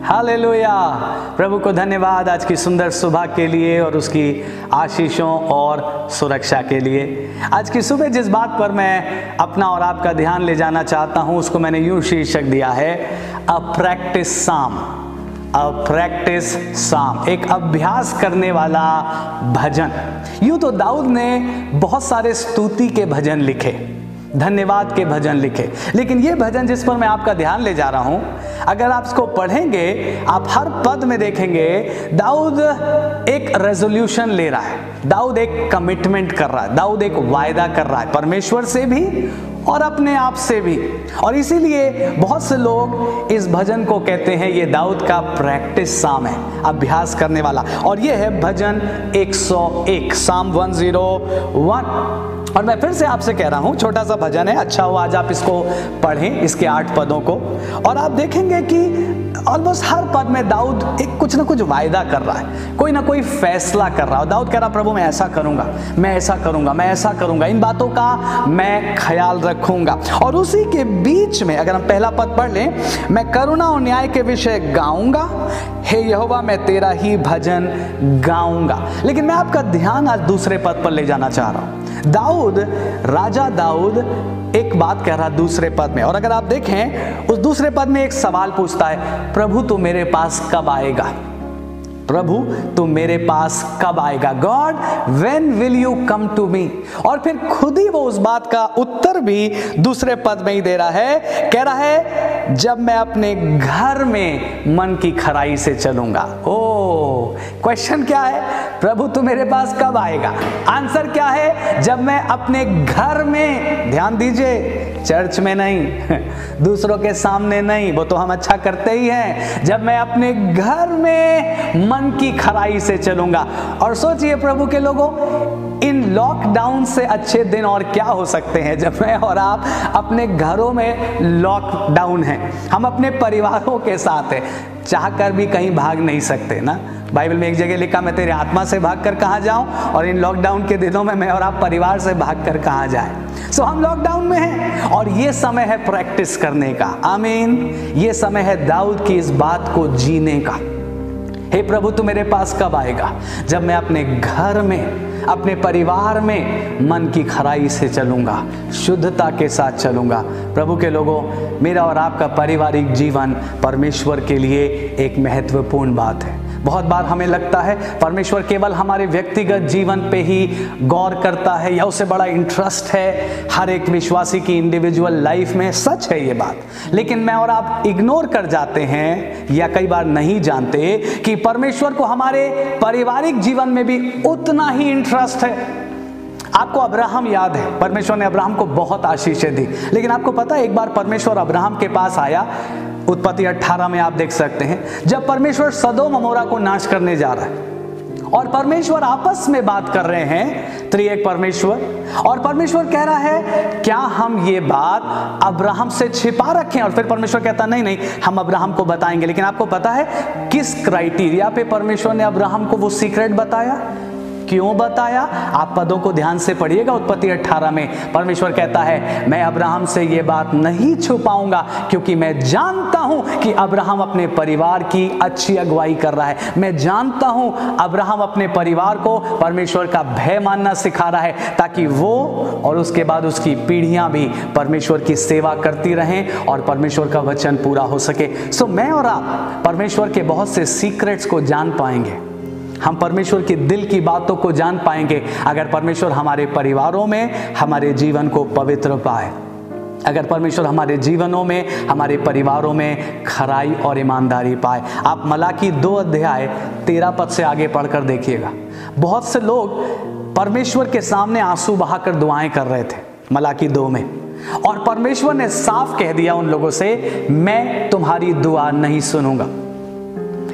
Hallelujah. प्रभु को धन्यवाद आज की सुंदर सुबह के लिए और उसकी आशीषों और सुरक्षा के लिए। आज की सुबह जिस बात पर मैं अपना और आपका ध्यान ले जाना चाहता हूं उसको मैंने यूं शीर्षक दिया है अ प्रैक्टिस साम। अ प्रैक्टिस साम, एक अभ्यास करने वाला भजन। यूं तो दाऊद ने बहुत सारे स्तुति के भजन लिखे, धन्यवाद के भजन लिखे, लेकिन ये भजन जिस पर मैं आपका ध्यान ले जा रहा हूं, अगर आप इसको पढ़ेंगे आप हर पद में देखेंगे दाऊद एक रेजोल्यूशन ले रहा है, दाऊद एक कमिटमेंट कर रहा है, दाऊद एक वायदा कर रहा है परमेश्वर से भी और अपने आप से भी। और इसीलिए बहुत से लोग इस भजन को कहते हैं ये दाऊद का प्रैक्टिस साम है, अभ्यास करने वाला। और ये है भजन 101, साम 101। और मैं फिर से आपसे कह रहा हूं, छोटा सा भजन है, अच्छा हो आज आप इसको पढ़ें, इसके 8 पदों को, और आप देखेंगे कि ऑलमोस्ट हर पद में दाऊद एक कुछ ना कुछ वायदा कर रहा है, कोई ना कोई फैसला कर रहा है। दाऊद कह रहा प्रभु मैं ऐसा करूंगा, मैं ऐसा करूंगा, मैं ऐसा करूंगा, इन बातों का मैं ख्याल रखूंगा। और उसी के बीच में अगर हम पहला पद पढ़ लें, मैं करुणा और न्याय के विषय गाऊंगा, हे यहोवा मैं तेरा ही भजन गाऊंगा। लेकिन मैं आपका ध्यान आज दूसरे पद पर ले जाना चाह रहा हूं। दाऊद, राजा दाऊद एक बात कह रहा दूसरे पद में, और अगर आप देखें उस दूसरे पद में एक सवाल पूछता है, प्रभु तू मेरे पास कब आएगा? प्रभु तू मेरे पास कब आएगा? God when will you come to me? और फिर खुद ही वो उस बात का उत्तर भी दूसरे पद में ही दे रहा है, कह रहा है जब मैं अपने घर में मन की खराई से चलूंगा। ओ क्वेश्चन क्या है? प्रभु तू मेरे पास कब आएगा? आंसर क्या है? जब मैं अपने घर में, ध्यान दीजिए, चर्च में नहीं, दूसरों के सामने नहीं, वो तो हम अच्छा करते ही हैं, जब मैं अपने घर में मन की खराई से चलूंगा। और सोचिए प्रभु के लोगों, इन लॉकडाउन से अच्छे दिन और क्या हो सकते हैं जब मैं और आप अपने घरों में लॉकडाउन हैं, हम अपने परिवारों के साथ हैं, चाहकर भी कहीं भाग नहीं सकते ना। बाइबल में एक जगह लिखा मैं तेरे आत्मा से भागकर कहां जाऊं, और इन लॉकडाउन के दिनों में मैं और आप परिवार से भागकर कहां जाएं। सो हम लॉकडाउन में हैं और ये समय है प्रैक्टिस करने का। आमीन। ये समय है दाऊद की इस बात को जीने का। हे प्रभु तू मेरे पास कब आएगा? जब मैं अपने घर में, अपने परिवार में मन की खराई से चलूंगा, शुद्धता के साथ चलूंगा। प्रभु के लोगों, मेरा और आपका पारिवारिक जीवन परमेश्वर के लिए एक महत्वपूर्ण बात है। बहुत बार हमें लगता है परमेश्वर केवल हमारे व्यक्तिगत जीवन पे ही गौर करता है या उसे बड़ा इंटरेस्ट है हर एक विश्वासी की इंडिविजुअल लाइफ में। सच है ये बात, लेकिन मैं और आप इग्नोर कर जाते हैं या कई बार नहीं जानते कि परमेश्वर को हमारे पारिवारिक जीवन में भी उतना ही इंटरेस्ट है। आपको अब्राहम याद है, परमेश्वर ने अब्राहम को बहुत आशीषें दी, लेकिन आपको पता है एक बार परमेश्वर अब्राहम के पास आया, उत्पत्ति 18 में आप देख सकते हैं, जब परमेश्वर सदोम अमोरा को नाश करने जा रहा है और परमेश्वर आपस में बात कर रहे हैं, त्रिएक परमेश्वर, और परमेश्वर कह रहा है क्या हम ये बात अब्राहम से छिपा रखें? और फिर परमेश्वर कहता नहीं नहीं, हम अब्राहम को बताएंगे। लेकिन आपको पता है किस क्राइटेरिया पे परमेश्वर ने अब्राहम को वो सीक्रेट बताया? क्यों बताया? आप पदों को ध्यान से पढ़िएगा। उत्पत्ति 18 में परमेश्वर कहता है मैं अब्राहम से ये बात नहीं छुपाऊंगा, क्योंकि मैं जानता हूं कि अब्राहम अपने परिवार की अच्छी अगुवाई कर रहा है। मैं जानता हूं अब्राहम अपने परिवार को परमेश्वर का भय मानना सिखा रहा है, ताकि वो और उसके बाद उसकी पीढ़ियां भी परमेश्वर की सेवा करती रहें और परमेश्वर का वचन पूरा हो सके। सो मैं और आप परमेश्वर के बहुत से सीक्रेट्स को जान पाएंगे, हम परमेश्वर की दिल की बातों को जान पाएंगे अगर परमेश्वर हमारे परिवारों में हमारे जीवन को पवित्र पाए, अगर परमेश्वर हमारे जीवनों में, हमारे परिवारों में खराई और ईमानदारी पाए। आप मलाकी 2 अध्याय 13 पद से आगे पढ़कर देखिएगा। बहुत से लोग परमेश्वर के सामने आंसू बहाकर दुआएं कर रहे थे मलाकी 2 में, और परमेश्वर ने साफ कह दिया उन लोगों से मैं तुम्हारी दुआ नहीं सुनूंगा।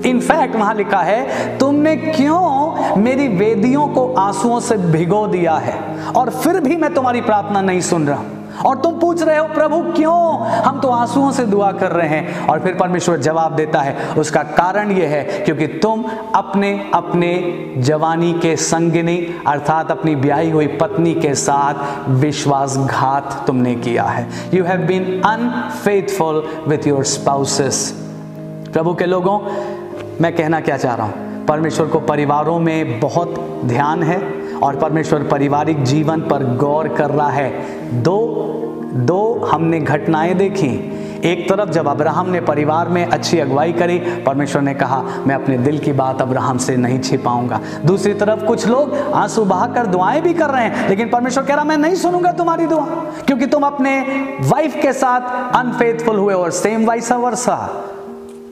इनफैक्ट वहां लिखा है तुमने क्यों मेरी वेदियों को आंसुओं से भिगो दिया है और फिर भी मैं तुम्हारी प्रार्थना नहीं सुन रहा। और तुम पूछ रहे हो प्रभु क्यों? हम तो आंसुओं से दुआ कर रहे हैं। और फिर परमेश्वर जवाब देता है उसका कारण यह है क्योंकि तुम अपने अपने जवानी के संगिनी अर्थात अपनी ब्याही हुई पत्नी के साथ विश्वासघात तुमने किया है। You have been unfaithful with your spouses. प्रभु के लोगों, मैं कहना क्या चाह रहा हूँ, परमेश्वर को परिवारों में बहुत ध्यान है और परमेश्वर पारिवारिक जीवन पर गौर कर रहा है। दो हमने घटनाएं देखी। एक तरफ जब अब्राहम ने परिवार में अच्छी अगुवाई करी, परमेश्वर ने कहा मैं अपने दिल की बात अब्राहम से नहीं छिपाऊंगा। दूसरी तरफ कुछ लोग आंसू बहाकर दुआएं भी कर रहे हैं, लेकिन परमेश्वर कह रहा मैं नहीं सुनूंगा तुम्हारी दुआ, क्योंकि तुम अपने वाइफ के साथ अनफेथफुल हुए और सेम वाइसा वर्सा।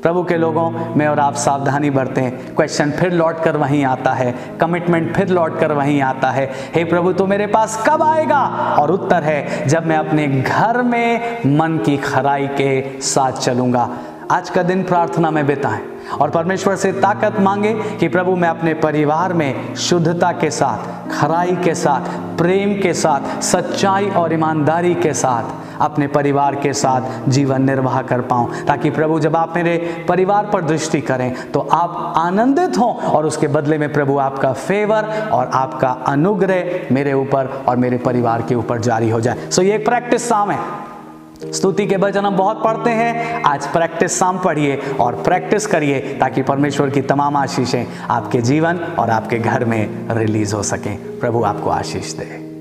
प्रभु के लोगों, मैं और आप सावधानी बरतें। क्वेश्चन फिर लौट कर वहीं आता है, कमिटमेंट फिर लौट कर वहीं आता है, हे प्रभु तो मेरे पास कब आएगा? और उत्तर है, जब मैं अपने घर में मन की खराई के साथ चलूंगा। आज का दिन प्रार्थना में बिताएं और परमेश्वर से ताकत मांगे कि प्रभु मैं अपने परिवार में शुद्धता के साथ, खराई के साथ, प्रेम के साथ, सच्चाई और ईमानदारी के साथ अपने परिवार के साथ जीवन निर्वाह कर पाऊं, ताकि प्रभु जब आप मेरे परिवार पर दृष्टि करें तो आप आनंदित हों और उसके बदले में प्रभु आपका फेवर और आपका अनुग्रह मेरे ऊपर और मेरे परिवार के ऊपर जारी हो जाए। सो ये एक प्रैक्टिस साम है। स्तुति के भजन हम बहुत पढ़ते हैं, आज प्रैक्टिस साम पढ़िए और प्रैक्टिस करिए ताकि परमेश्वर की तमाम आशीषें आपके जीवन और आपके घर में रिलीज हो सकें। प्रभु आपको आशीष दे।